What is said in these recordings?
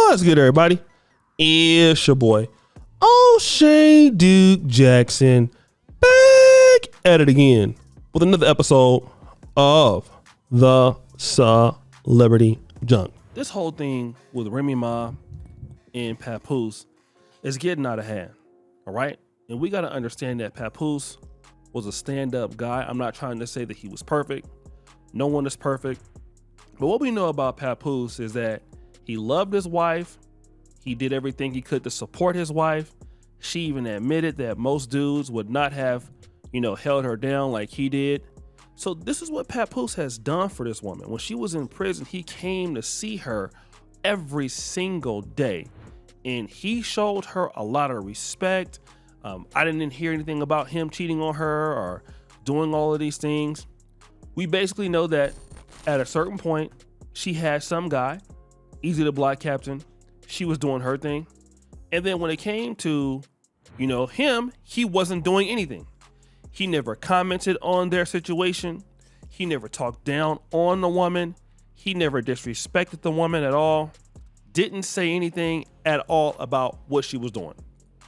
What's good, everybody? It's your boy, O'Shea Duke Jackson, back at it again with another episode of the Celebrity Junk. This whole thing with Remy Ma and Papoose is getting out of hand, all right? And we got to understand that Papoose was a stand-up guy. I'm not trying to say that he was perfect. No one is perfect. But what we know about Papoose is that he loved his wife. He did everything he could to support his wife. She even admitted that most dudes would not have, held her down like he did. So this is what Papoose has done for this woman. When she was in prison, he came to see her every single day. And he showed her a lot of respect. I didn't hear anything about him cheating on her or doing all of these things. We basically know that at a certain point, she had some guy, Easy the Block Captain. She was doing her thing. And then when it came to, him, he wasn't doing anything. He never commented on their situation. He never talked down on the woman. He never disrespected the woman at all. Didn't say anything at all about what she was doing.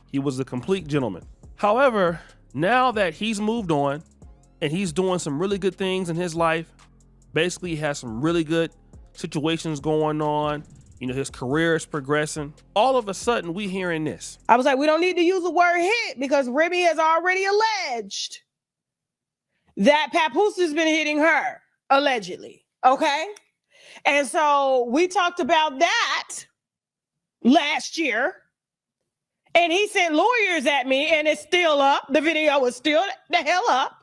He was a complete gentleman. However, now that he's moved on and he's doing some really good things in his life, basically he has some really good situations going on. His career is progressing. All of a sudden, we hearing this. I was like, we don't need to use the word hit because Remy has already alleged that Papoose has been hitting her, allegedly. Okay? And so we talked about that last year. And he sent lawyers at me and it's still up. The video is still the hell up.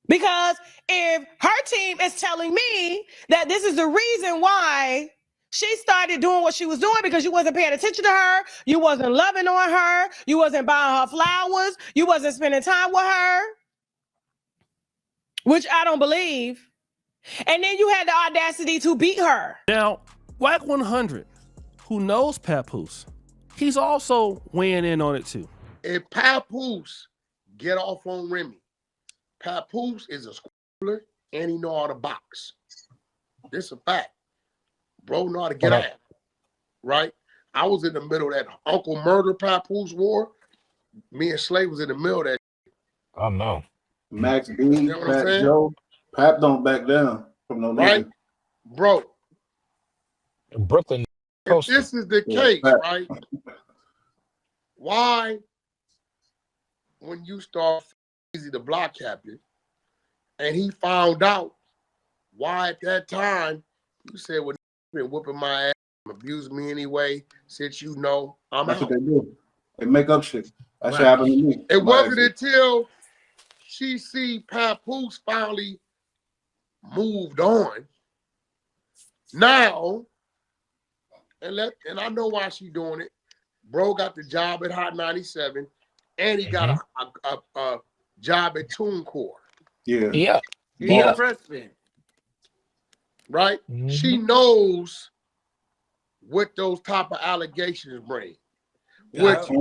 Because if her team is telling me that this is the reason why she started doing what she was doing because you wasn't paying attention to her, you wasn't loving on her, you wasn't buying her flowers, you wasn't spending time with her, which I don't believe. And then you had the audacity to beat her. Now, Whack 100, who knows Papoose, he's also weighing in on it too. If Papoose get off on Remy, Papoose is a schooler and he know how to box. This a fact. Bro know how to get out, right? I was in the middle of that Uncle Murder Papoose war. Me and Slay was in the middle of that. Oh no. Max B, Pat Joe, Pap don't back down from no right, nigga. Bro. In Brooklyn. If this is the case, right? Why, when you start Easy the Block Captain, and he found out why at that time you said, well, been whooping my ass, abusing me anyway, since I'm That's out. what they do. They make up shit. That shit happened to me. It wasn't until she see Papoose finally moved on. Now, and I know why she doing it. Bro got the job at Hot 97, and he got a job at TuneCore. Yeah. He's the president. Right? Mm-hmm. She knows what those type of allegations bring. Which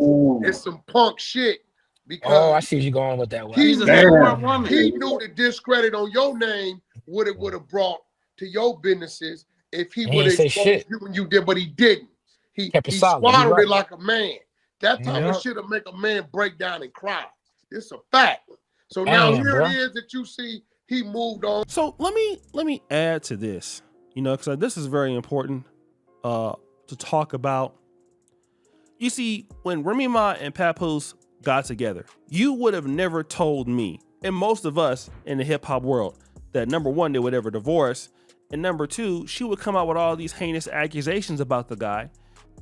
is some punk shit. Because I see you going with that one. He knew the discredit on your name would have brought to your businesses if he would have exposed you when you did, but he didn't. He swallowed it like a man. That type of shit will make a man break down and cry. It's a fact. So now here it is that you see he moved on. So let me add to this, because this is very important to talk about. You see, when Remy Ma and Papoose got together, you would have never told me, and most of us in the hip hop world, that number one, they would ever divorce, and number two, she would come out with all these heinous accusations about the guy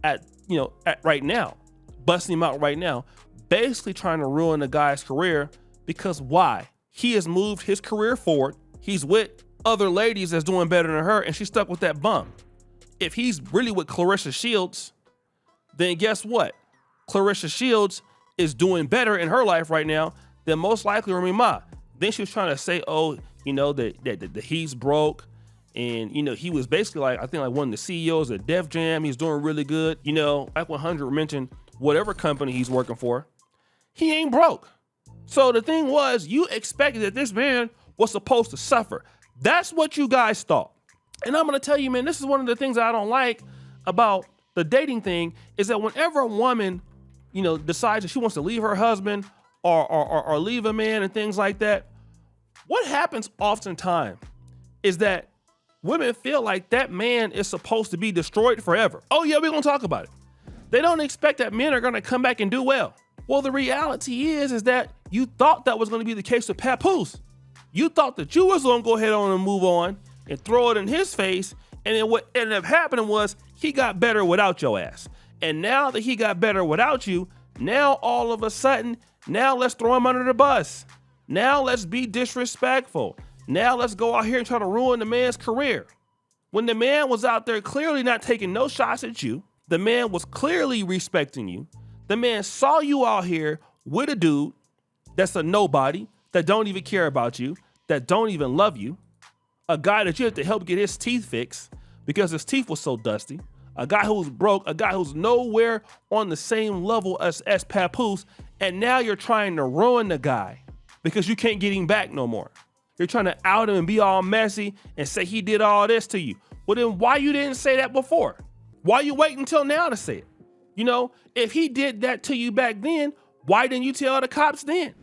at right now, busting him out right now, basically trying to ruin the guy's career. Because why? He has moved his career forward. He's with other ladies that's doing better than her, and she's stuck with that bum. If he's really with Clarissa Shields, then guess what? Clarissa Shields is doing better in her life right now than most likely Remy Ma. Then she was trying to say, that he's broke. And, he was basically one of the CEOs at Def Jam. He's doing really good. Like 100 mentioned whatever company he's working for. He ain't broke. So the thing was, you expected that this man was supposed to suffer. That's what you guys thought. And I'm going to tell you, man, this is one of the things I don't like about the dating thing is that whenever a woman, decides that she wants to leave her husband or leave a man and things like that, what happens oftentimes is that women feel like that man is supposed to be destroyed forever. Oh yeah, we're gonna talk about it. They don't expect that men are gonna come back and do well. Well, the reality is that you thought that was gonna be the case with Papoose. You thought that you was gonna go ahead on and move on and throw it in his face, and then what ended up happening was he got better without your ass. And now that he got better without you, now all of a sudden, now let's throw him under the bus. Now let's be disrespectful. Now let's go out here and try to ruin the man's career. When the man was out there clearly not taking no shots at you, the man was clearly respecting you. The man saw you out here with a dude that's a nobody, that don't even care about you, that don't even love you, a guy that you have to help get his teeth fixed because his teeth was so dusty, a guy who's broke, a guy who's nowhere on the same level as Papoose, and now you're trying to ruin the guy because you can't get him back no more. You're trying to out him and be all messy and say he did all this to you. Well, then why you didn't say that before? Why you waiting until now to say it? If he did that to you back then, why didn't you tell the cops then?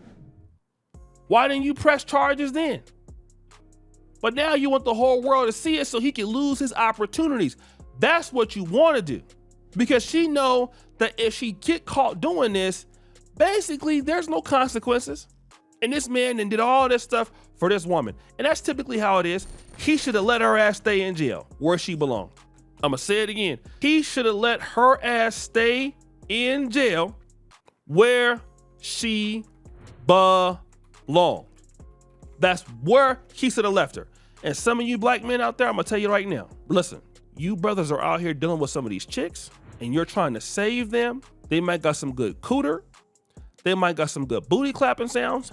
Why didn't you press charges then? But now you want the whole world to see it so he can lose his opportunities. That's what you want to do. Because she know that if she get caught doing this, basically there's no consequences. And this man then did all this stuff for this woman. And that's typically how it is. He should have let her ass stay in jail where she belonged. I'm gonna say it again. He should have let her ass stay in jail where she belonged. That's where he should have left her. And some of you black men out there, I'm gonna tell you right now, listen, you brothers are out here dealing with some of these chicks and you're trying to save them. They might got some good cooter. They might got some good booty clapping sounds.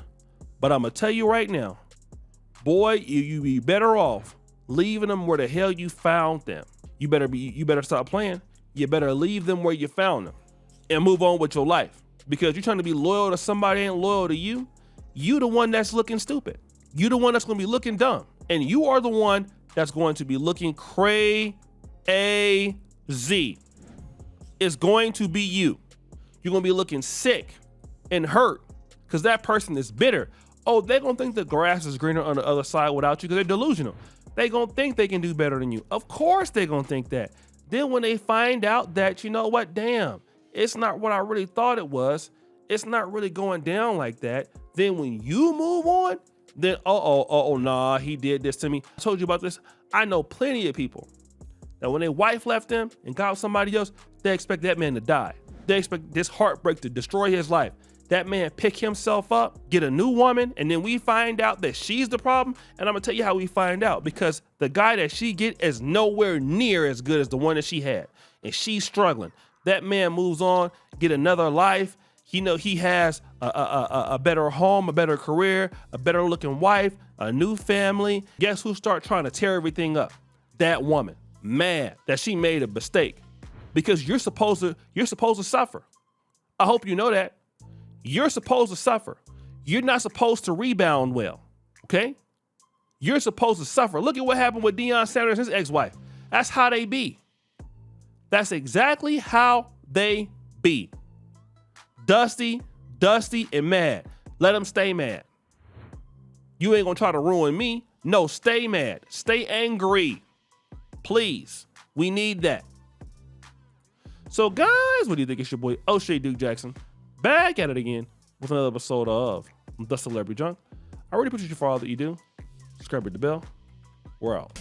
But I'm gonna tell you right now, boy, you be better off leaving them where the hell you found them. You better stop playing. You better leave them where you found them and move on with your life. Because you're trying to be loyal to somebody ain't loyal to you. You the one that's looking stupid. You the one that's gonna be looking dumb. And you are the one that's going to be looking crazy. It's going to be you. You're gonna be looking sick and hurt because that person is bitter. Oh, they're gonna think the grass is greener on the other side without you because they're delusional. They gonna think they can do better than you. Of course they're gonna think that. Then when they find out that, you know what, damn, it's not what I really thought it was. It's not really going down like that. Then when you move on, then, nah, he did this to me. I told you about this. I know plenty of people that when their wife left them and got with somebody else, they expect that man to die. They expect this heartbreak to destroy his life. That man pick himself up, get a new woman, and then we find out that she's the problem. And I'm gonna tell you how we find out, because the guy that she get is nowhere near as good as the one that she had. And she's struggling. That man moves on, get another life. He has a better home, a better career, a better looking wife, a new family. Guess who start trying to tear everything up? That woman, mad that she made a mistake, because you're supposed to suffer. I hope you know that. You're supposed to suffer. You're not supposed to rebound well, okay? You're supposed to suffer. Look at what happened with Deion Sanders and his ex-wife. That's how they be. That's exactly how they be. Dusty, and mad. Let them stay mad. You ain't gonna try to ruin me. No, stay mad. Stay angry. Please. We need that. So guys, what do you think? It's your boy O'Shea Duke Jackson, back at it again with another episode of The Celebrity Junk. I really appreciate you for all that you do. Subscribe, hit the bell. We're out.